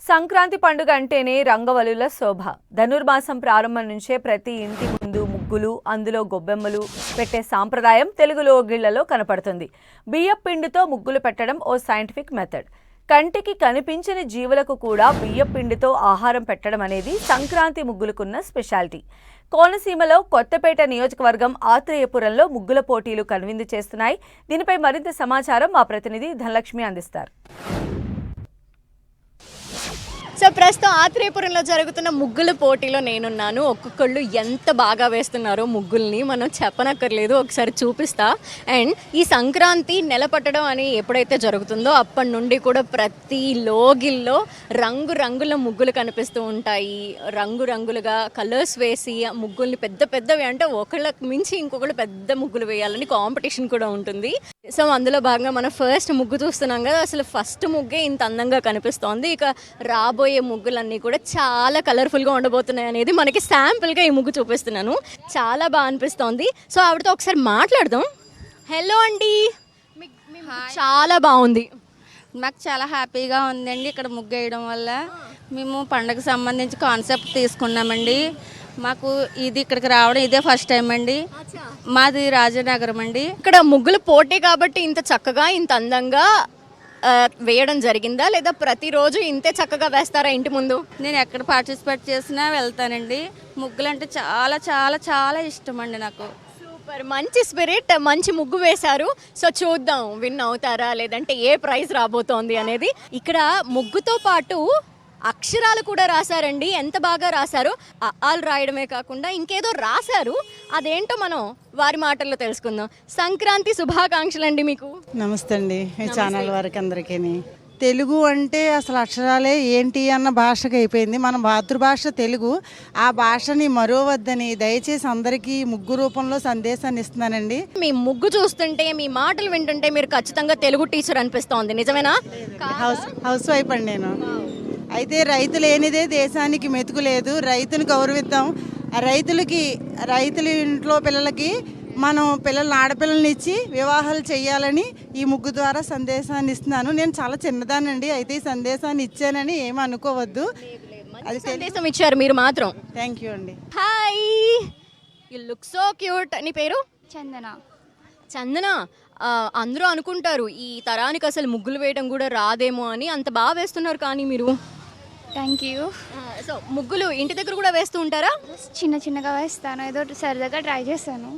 సంక్రాంతి పండుగ అంటేనే రంగవల్లుల శోభ. ధనుర్మాసం ప్రారంభం నుంచే ప్రతి ఇంటి ముందు ముగ్గులు, అందులో గొబ్బెమ్మలు పెట్టే సాంప్రదాయం తెలుగు లోగిళ్లలో కనపడుతుంది. బియ్యం పిండితో ముగ్గులు పెట్టడం ఓ సైంటిఫిక్ మెథడ్. కంటికి కనిపించని జీవులకు కూడా బియ్యం పిండితో ఆహారం పెట్టడం అనేది సంక్రాంతి ముగ్గులకున్న స్పెషాలిటీ. కోనసీమలో కొత్తపేట నియోజకవర్గం ఆత్రేయపురంలో ముగ్గుల పోటీలు కనువిందు చేస్తున్నాయి. దీనిపై మరింత సమాచారం మా ప్రతినిధి ధనలక్ష్మి అందిస్తారు. సో ప్రస్తుతం ఆత్రేయపురంలో జరుగుతున్న ముగ్గుల పోటీలో నేనున్నాను. ఒక్కొక్కళ్ళు ఎంత బాగా వేస్తున్నారో ముగ్గుల్ని మనం చెప్పనక్కర్లేదు, ఒకసారి చూపిస్తా. అండ్ ఈ సంక్రాంతి నెలపట్టడం అని ఎప్పుడైతే జరుగుతుందో అప్పటి నుండి కూడా ప్రతి లోగిల్లో రంగురంగుల ముగ్గులు కనిపిస్తూ ఉంటాయి. రంగురంగులుగా కలర్స్ వేసి ముగ్గుల్ని పెద్ద పెద్దవి, అంటే ఒకళ్ళకి మించి ఇంకొకళ్ళు పెద్ద ముగ్గులు వేయాలని కాంపిటీషన్ కూడా ఉంటుంది. సో అందులో భాగంగా మనం ఫస్ట్ ముగ్గు చూస్తున్నాం కదా, అసలు ఫస్ట్ ముగ్గే ఇంత అందంగా కనిపిస్తోంది. ఇక రాబోయే ముగ్గులన్నీ కూడా చాలా కలర్ఫుల్గా ఉండబోతున్నాయి అనేది మనకి శాంపుల్గా ఈ ముగ్గు చూపిస్తున్నాను. చాలా బాగా అనిపిస్తోంది. సో ఆవిడతో ఒకసారి మాట్లాడదాం. హలో అండి, చాలా బాగుంది. మాకు చాలా హ్యాపీగా ఉందండి ఇక్కడ ముగ్గు వేయడం వల్ల. మేము పండుగకు సంబంధించి కాన్సెప్ట్ తీసుకున్నామండి. మాకు ఇది ఇక్కడికి రావడం ఇదే ఫస్ట్ టైం అండి. మాది రాజనగరం అండి. ఇక్కడ ముగ్గులు పోటీ కాబట్టి ఇంత చక్కగా ఇంత అందంగా వేయడం జరిగిందా, లేదా ప్రతిరోజు ఇంతే చక్కగా వేస్తారా ఇంటి ముందు? నేను ఎక్కడ పార్టిసిపేట్ చేసినా వెళ్తానండి. ముగ్గులు అంటే చాలా చాలా చాలా ఇష్టం అండి నాకు. సూపర్, మంచి స్పిరిట్, మంచి ముగ్గు వేశారు. సో చూద్దాం విన్ అవుతారా లేదంటే ఏ ప్రైజ్ రాబోతోంది అనేది. ఇక్కడ ముగ్గుతో పాటు అక్షరాలు కూడా రాశారండి. ఎంత బాగా రాశారు. ఆలు రాయడమే కాకుండా ఇంకేదో రాశారు, అదేంటో మనం వారి మాటల్లో తెలుసుకుందాం. సంక్రాంతి శుభాకాంక్షలు అండి మీకు. నమస్తే అండి ఈ ఛానల్ వారికి అందరికీ. తెలుగు అంటే అసలు అక్షరాలే ఏంటి అన్న భాషగా అయిపోయింది. మన మాతృభాష తెలుగు. ఆ భాషని మరోవద్దని దయచేసి అందరికీ ముగ్గు రూపంలో సందేశాన్ని ఇస్తున్నానండి. మీ ముగ్గు చూస్తుంటే, మీ మాటలు వింటుంటే మీరు ఖచ్చితంగా తెలుగు టీచర్ అనిపిస్తోంది. నిజమేనా? హౌస్ వైఫ్ అండి నేను. అయితే రైతు లేనిదే దేశానికి మెతుకు లేదు. రైతుని గౌరవిద్దాం. రైతుల ఇంట్లో పిల్లలకి మనం ఆడపిల్లల్ని ఇచ్చి వివాహాలు చేయాలని ఈ ముగ్గు ద్వారా సందేశాన్ని ఇస్తున్నాను. నేను చాలా చిన్నదానండి, అయితే ఈ సందేశాన్ని ఇచ్చానని ఏమి అనుకోవద్దు. అది సందేశం ఇచ్చారు మీరు మాత్రం. థ్యాంక్ యూ అండి. Hi, you look so cute. నీ పేరు? చందన. అందరూ అనుకుంటారు ఈ తరానికి అసలు ముగ్గులు వేయడం కూడా రాదేమో అని. అంత బాగా వేస్తున్నారు కానీ మీరు. Thank you. సో ముగ్గులు ఇంటి దగ్గర కూడా వేస్తూ ఉంటారా? చిన్న చిన్నగా వేస్తాను, ఏదో సరదాగా ట్రై చేస్తాను.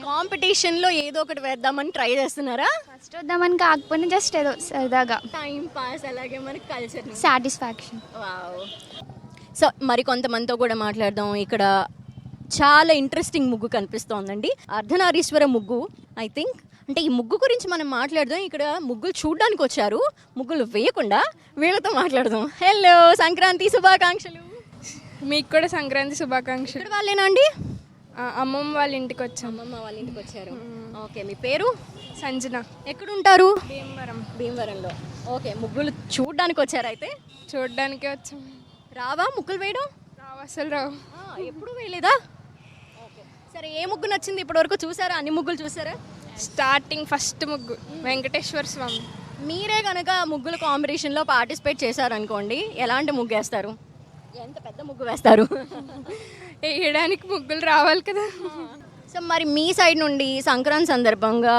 కాంపిటీషన్లో ఏదో ఒకటి వేద్దామని ట్రై చేస్తున్నారా? ఫస్ట్ వద్దామని కాకపోయినా జస్ట్ ఏదో సరదాగా టైం పాస్, అలాగే మనకి కల్చర్ సాటిస్ఫాక్షన్. సో మరి కొంతమందితో కూడా మాట్లాడదాం. ఇక్కడ చాలా ఇంట్రెస్టింగ్ ముగ్గు కనిపిస్తోందండి. అర్ధనారీశ్వర ముగ్గు ఐ థింక్. అంటే ఈ ముగ్గు గురించి మనం మాట్లాడదాం. ఇక్కడ ముగ్గులు చూడడానికి వచ్చారు, ముగ్గులు వేయకుండా. వీళ్ళతో మాట్లాడదాం. హలో, సంక్రాంతి శుభాకాంక్షలు. మీకు కూడా సంక్రాంతి శుభాకాంక్షలు. ఇక్కడ వాళ్ళేనా అండి? అమ్మమ్మ వాళ్ళ ఇంటికి వచ్చాం. అమ్మమ్మ వాళ్ళ ఇంటికి వచ్చారు. ఓకే, మీ పేరు? సంజన. ఎక్కడ ఉంటారు? భీమవరంలో. ఓకే, ముగ్గులు చూడడానికి వచ్చారు అయితే? చూడడానికే వచ్చాం. రావా ముగ్గులు వేయడం? రావు, అసలు రావు. ఎప్పుడు వేయలేదా? సరే, ఏ ముగ్గు నచ్చింది ఇప్పటివరకు? చూసారా? అన్ని ముగ్గులు చూసారా? స్టార్టింగ్ ఫస్ట్ ముగ్గు వెంకటేశ్వర స్వామి. మీరే కనుక ముగ్గుల కాంపిటీషన్లో పార్టిసిపేట్ చేశారనుకోండి, ఎలాంటి ముగ్గు వేస్తారు? ఎంత పెద్ద ముగ్గు వేస్తారు? వేయడానికి ముగ్గులు రావాలి కదా. సో మరి మీ సైడ్ నుండి సంక్రాంతి సందర్భంగా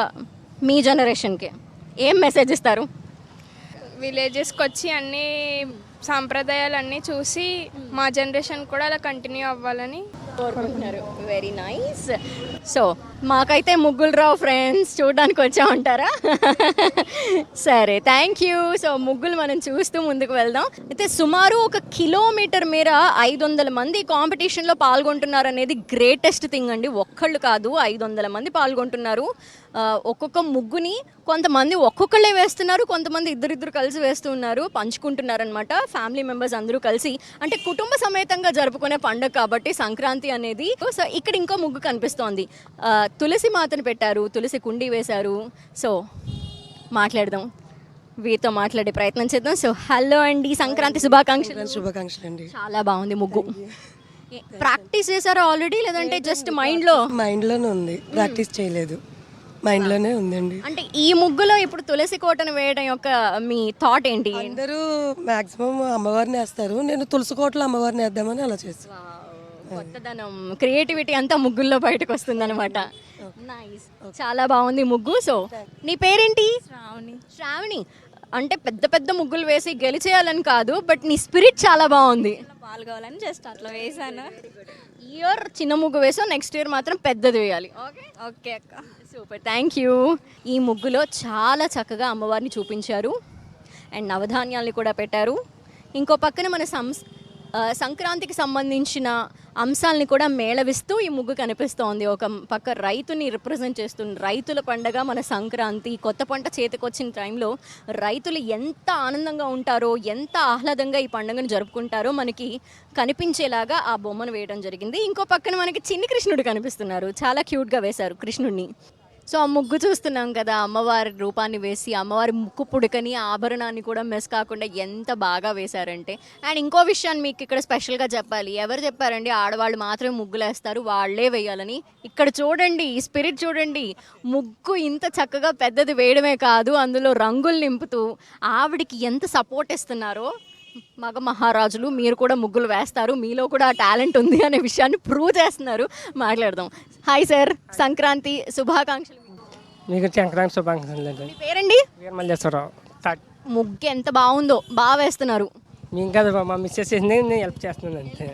మీ జనరేషన్కి ఏం మెసేజ్ ఇస్తారు? విలేజెస్కి వచ్చి అన్ని సాంప్రదాయాలు అన్నీ చూసి మా జనరేషన్ కూడా అలా కంటిన్యూ అవ్వాలని కోరుకుంటున్నారు. Very nice. సో మాకైతే ముగ్గులు రావు ఫ్రెండ్స్, చూడడానికి వచ్చామంటారా? సరే, థ్యాంక్ యూ. సో ముగ్గులు మనం చూస్తూ ముందుకు వెళ్దాం. అయితే సుమారు 1 కిలోమీటర్ మేర 500 మంది కాంపిటీషన్లో పాల్గొంటున్నారు అనేది గ్రేటెస్ట్ థింగ్ అండి. ఒక్కళ్ళు కాదు, 500 మంది పాల్గొంటున్నారు. ఒక్కొక్క ముగ్గుని కొంతమంది ఒక్కొక్కళ్ళే వేస్తున్నారు, కొంతమంది ఇద్దరిద్దరు కలిసి వేస్తూ ఉన్నారు, పంచుకుంటున్నారు అనమాట. ఫ్యామిలీ మెంబర్స్ అందరూ కలిసి, అంటే కుటుంబ సమేతంగా జరుపుకునే పండుగ కాబట్టి సంక్రాంతి అనేది. సో ఇక్కడ ఇంకో ముగ్గు కనిపిస్తోంది. తులసి మాతను పెట్టారు, తులసి కుండీ వేశారు. సో మాట్లాడదాం, వీరితో మాట్లాడే ప్రయత్నం చేద్దాం. సో హలో అండి, సంక్రాంతి శుభాకాంక్షలు. శుభాకాంక్షలు అండి. చాలా బాగుంది ముగ్గు. ప్రాక్టీస్ చేశారా ఆల్రెడీ, లేదంటే జస్ట్ మైండ్లోనే ఉంది? ప్రాక్టీస్ చేయలేదు. మైండ్లోనే ఉందండి. అంటే ఈ ముగ్గులో ఇప్పుడు తులసి కోటను వేయడం యొక్క మీ థాట్ ఏంటి? అందరూ మాక్సిమం అమ్మవారిని వేస్తారు, నేను తులసి కోటలో అమ్మవారిని వేద్దామని అలా చేస్తాను. కొత్తదనం, క్రియేటివిటీ అంతా ముగ్గుల్లో బయటకు వస్తుంది అనమాట. నైస్, చాలా బాగుంది ముగ్గు. సో నీ పేరేంటి? శ్రావణి. అంటే పెద్ద పెద్ద ముగ్గులు వేసి గెలిచేయాలని కాదు, బట్ నీ స్పిరిట్ చాలా బాగుంది. పాల్గొవాలని జస్ట్ అట్లా వేసాను. ఇయర్ చిన్న ముగ్గు వేసావు, నెక్స్ట్ ఇయర్ మాత్రం పెద్దది వేయాలి. ఓకే ఓకే అక్క. Super, thank you. ఈ ముగ్గులో చాలా చక్కగా అమ్మవారిని చూపించారు అండ్ నవధాన్యాల్ని కూడా పెట్టారు. ఇంకో పక్కన మన సంక్రాంతికి సంబంధించిన అంశాలని కూడా మేళవిస్తూ ఈ ముగ్గు కనిపిస్తోంది. ఒక పక్క రైతుని రిప్రజెంట్ చేస్తుంది. రైతుల పండగ మన సంక్రాంతి. కొత్త పంట చేతికొచ్చిన టైంలో రైతులు ఎంత ఆనందంగా ఉంటారో, ఎంత ఆహ్లాదంగా ఈ పండుగను జరుపుకుంటారో మనకి కనిపించేలాగా ఆ బొమ్మను వేయడం జరిగింది. ఇంకో పక్కన మనకి చిన్ని కృష్ణుడు కనిపిస్తున్నారు. చాలా క్యూట్గా వేశారు కృష్ణుడిని. సో ఆ ముగ్గు చూస్తున్నాం కదా, అమ్మవారి రూపాన్ని వేసి అమ్మవారి ముక్కు పుడకని ఆభరణాన్ని కూడా మిస్ కాకుండా ఎంత బాగా వేశారంటే. అండ్ ఇంకో విషయాన్ని మీకు ఇక్కడ స్పెషల్గా చెప్పాలి. ఎవరు చెప్పారండి ఆడవాళ్ళు మాత్రమే ముగ్గులు వేస్తారు, వాళ్ళే వేయాలని? ఇక్కడ చూడండి, ఈ స్పిరిట్ చూడండి. ముగ్గు ఇంత చక్కగా పెద్దది వేయడమే కాదు, అందులో రంగులు నింపుతూ ఆవిడికి ఎంత సపోర్ట్ ఇస్తున్నారో. మగ మహారాజులు మీరు కూడా ముగ్గులు వేస్తారు, మీలో కూడా ఆ టాలెంట్ ఉంది అనే విషయాన్ని ప్రూవ్ చేస్తున్నారు. మాట్లాడదాం. హాయ్ సార్, సంక్రాంతి శుభాకాంక్షలు. మీకు సంక్రాంతి శుభాకాంక్షలు అండి. మీ పేరండి? మల్లేశ్వరరావు. ముగ్గు ఎంత బాగుందో, బాగా వేస్తున్నారు. మేము కదా మా మిస్సెస్ చేసింది, నేను హెల్ప్ చేస్తున్నాను అంతే.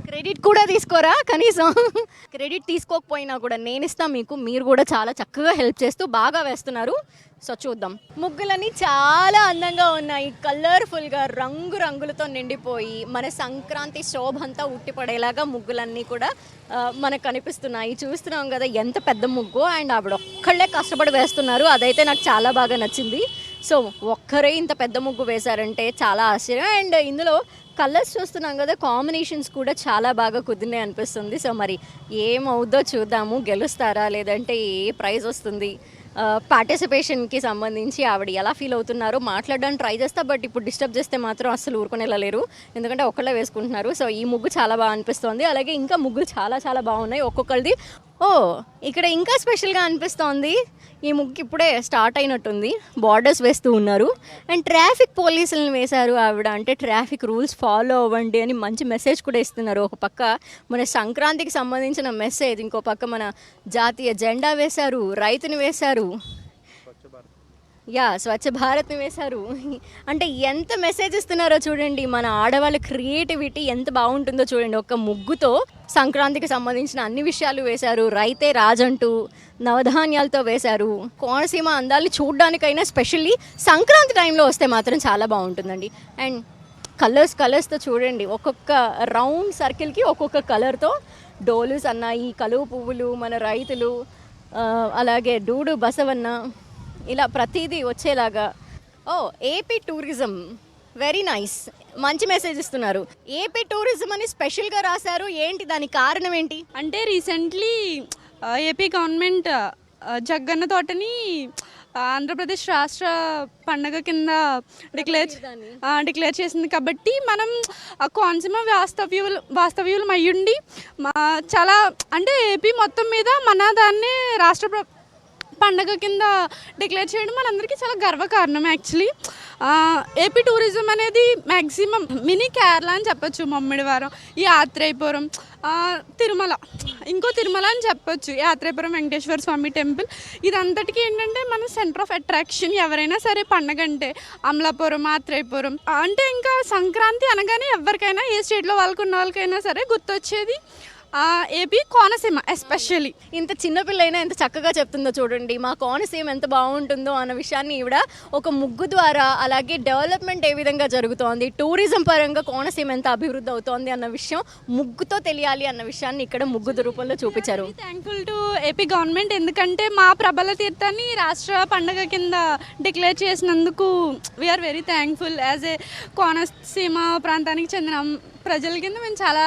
క్రెడిట్ కూడా తీసుకోరా కనీసం? క్రెడిట్ తీసుకోకపోయినా కూడా నేను ఇస్తా మీకు, మీరు కూడా చాలా చక్కగా హెల్ప్ చేస్తూ బాగా వేస్తున్నారు. సో చూద్దాం. ముగ్గులని చాలా అందంగా ఉన్నాయి, కలర్ఫుల్గా రంగు రంగులతో నిండిపోయి మన సంక్రాంతి శోభ అంతా ఉట్టిపడేలాగా ముగ్గులన్నీ కూడా మనకు కనిపిస్తున్నాయి. చూస్తున్నాం కదా ఎంత పెద్ద ముగ్గు, అండ్ ఆవిడ ఒక్కళ్ళే కష్టపడి వేస్తున్నారు. అదైతే నాకు చాలా బాగా నచ్చింది. సో ఒక్కరే ఇంత పెద్ద ముగ్గు వేశారంటే చాలా ఆశ్చర్యం. అండ్ ఇందులో కలర్స్ చూస్తున్నాం కదా, కాంబినేషన్స్ కూడా చాలా బాగా కుదిరినాయి అనిపిస్తుంది. సో మరి ఏమవుద్దో చూద్దాము. గెలుస్తారా లేదంటే ఏ ప్రైజ్ వస్తుంది? పార్టిసిపేషన్కి సంబంధించి ఆవిడ ఎలా ఫీల్ అవుతున్నారో మాట్లాడడానికి ట్రై చేస్తా. బట్ ఇప్పుడు డిస్టర్బ్ చేస్తే మాత్రం అస్సలు ఊరుకునేలా లేరు, ఎందుకంటే ఒక్కళ్ళే వేసుకుంటున్నారు. సో ఈ ముగ్గు చాలా బాగా అనిపిస్తోంది. అలాగే ఇంకా ముగ్గులు చాలా చాలా బాగున్నాయి ఒక్కొక్కరిది. ఇక్కడ ఇంకా స్పెషల్గా అనిపిస్తోంది. ఈ ముగ్గు ఇప్పుడే స్టార్ట్ అయినట్టుంది. బార్డర్స్ వేస్తూ ఉన్నారు అండ్ ట్రాఫిక్ పోలీసులను వేశారు ఆవిడ. అంటే ట్రాఫిక్ రూల్స్ ఫాలో అవ్వండి అని మంచి మెసేజ్ కూడా ఇస్తున్నారు. ఒక పక్క మన సంక్రాంతికి సంబంధించిన మెసేజ్, ఇంకో పక్క మన జాతీయ జెండా వేశారు, రైతుని వేశారు, స్వచ్ఛ భారత్ని వేశారు. అంటే ఎంత మెసేజ్ ఇస్తున్నారో చూడండి. మన ఆడవాళ్ళ క్రియేటివిటీ ఎంత బాగుంటుందో చూడండి. ఒక ముగ్గుతో సంక్రాంతికి సంబంధించిన అన్ని విషయాలు వేశారు. రైతే రాజంటూ నవధాన్యాలతో వేశారు. కోనసీమ అందాల్ని చూడడానికైనా స్పెషల్లీ సంక్రాంతి టైంలో వస్తే మాత్రం చాలా బాగుంటుందండి. అండ్ కలర్స్తో చూడండి, ఒక్కొక్క రౌండ్ సర్కిల్కి ఒక్కొక్క కలర్తో డోలు సన్నాయి, కలువ పువ్వులు, మన రైతులు, అలాగే డూడు బసవన్న, ఇలా ప్రతిదీ వచ్చేలాగా. ఏపీ టూరిజం, వెరీ నైస్, మంచి మెసేజ్ ఇస్తున్నారు. ఏపీ టూరిజం అని స్పెషల్గా రాశారు. ఏంటి దాని కారణం ఏంటి? అంటే రీసెంట్లీ ఏపీ గవర్నమెంట్ జగ్గన్న తోటని ఆంధ్రప్రదేశ్ రాష్ట్ర పండగ కింద డిక్లేర్ చేసింది. కాబట్టి మనం కోనసీమ వాస్తవ్యులం అయ్యుండి చాలా, అంటే ఏపీ మొత్తం మీద మన దాన్ని రాష్ట్ర పండగ కింద డిక్లేర్ చేయడం మనందరికీ చాలా గర్వకారణం. యాక్చువల్లీ ఏపీ టూరిజం అనేది మ్యాక్సిమం మినీ కేరళ అని చెప్పొచ్చు. మమ్మిడివారం, యాత్రేయపురం, తిరుమల అని చెప్పొచ్చు. యాత్రేయపురం వెంకటేశ్వర స్వామి టెంపుల్, ఇదంతటికీ ఏంటంటే మన సెంటర్ ఆఫ్ అట్రాక్షన్. ఎవరైనా సరే పండగ అంటే అమలాపురం, యాత్రేయపురం అంటే, ఇంకా సంక్రాంతి అనగానే ఎవరికైనా ఏ స్టేట్లో ఉన్న వాళ్ళకైనా సరే గుర్తొచ్చేది ఏపీ కోనసీమ. ఎస్పెషల్లీ ఇంత చిన్నపిల్లైనా ఎంత చక్కగా చెప్తుందో చూడండి. మా కోనసీమ ఎంత బాగుంటుందో అన్న విషయాన్ని ఈవిడ ఒక ముగ్గు ద్వారా, అలాగే డెవలప్మెంట్ ఏ విధంగా జరుగుతోంది, టూరిజం పరంగా కోనసీమ ఎంత అభివృద్ధి అవుతోంది అన్న విషయం ముగ్గుతో తెలియాలి అన్న విషయాన్ని ఇక్కడ ముగ్గు రూపంలో చూపించారు. థ్యాంక్ఫుల్ టు ఏపీ గవర్నమెంట్, ఎందుకంటే మా ప్రబల తీర్థాన్ని రాష్ట్ర పండగ కింద డిక్లేర్ చేసినందుకు we are very thankful. As a Konaseema ప్రాంతానికి చెందిన ప్రజల కింద మేము చాలా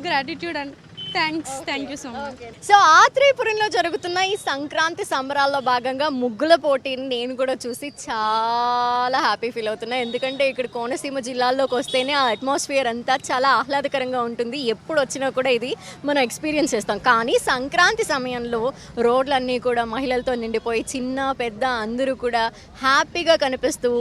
gratitude and thank you so much. So ఆత్రేయపురంలో జరుగుతున్న ఈ సంక్రాంతి సంబరాల్లో భాగంగా ముగ్గుల పోటీని నేను కూడా చూసి చాలా హ్యాపీ ఫీల్ అవుతున్నా. ఎందుకంటే ఇక్కడ కోనసీమ జిల్లాల్లోకి వస్తేనే ఆ అట్మాస్ఫియర్ అంతా చాలా ఆహ్లాదకరంగా ఉంటుంది. ఎప్పుడు వచ్చినా కూడా ఇది మనం ఎక్స్పీరియన్స్ చేస్తాం. కానీ సంక్రాంతి సమయంలో రోడ్లన్నీ కూడా మహిళలతో నిండిపోయి చిన్న పెద్ద అందరూ కూడా హ్యాపీగా కనిపిస్తూ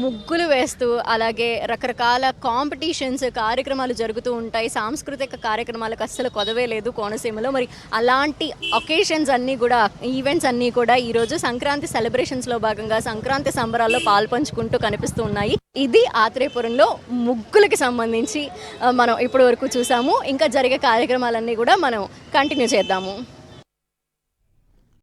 ముగ్గులు వేస్తూ, అలాగే రకరకాల కాంపిటీషన్స్ కార్యక్రమాలు జరుగుతూ ఉంటాయి. సాంస్కృతిక కార్యక్రమాలకు అస్సలు కొదవే లేదు కోనసీమలో. మరి అలాంటి ఒకేషన్స్ అన్నీ కూడా, ఈవెంట్స్ అన్నీ కూడా ఈరోజు సంక్రాంతి సెలబ్రేషన్స్లో భాగంగా సంక్రాంతి సంబరాల్లో పాల్పంచుకుంటూ కనిపిస్తూ ఉన్నాయి. ఇది ఆత్రేయపురంలో ముగ్గులకి సంబంధించి మనం ఇప్పటి వరకు చూసాము. ఇంకా జరిగే కార్యక్రమాలన్నీ కూడా మనం కంటిన్యూ చేద్దాము.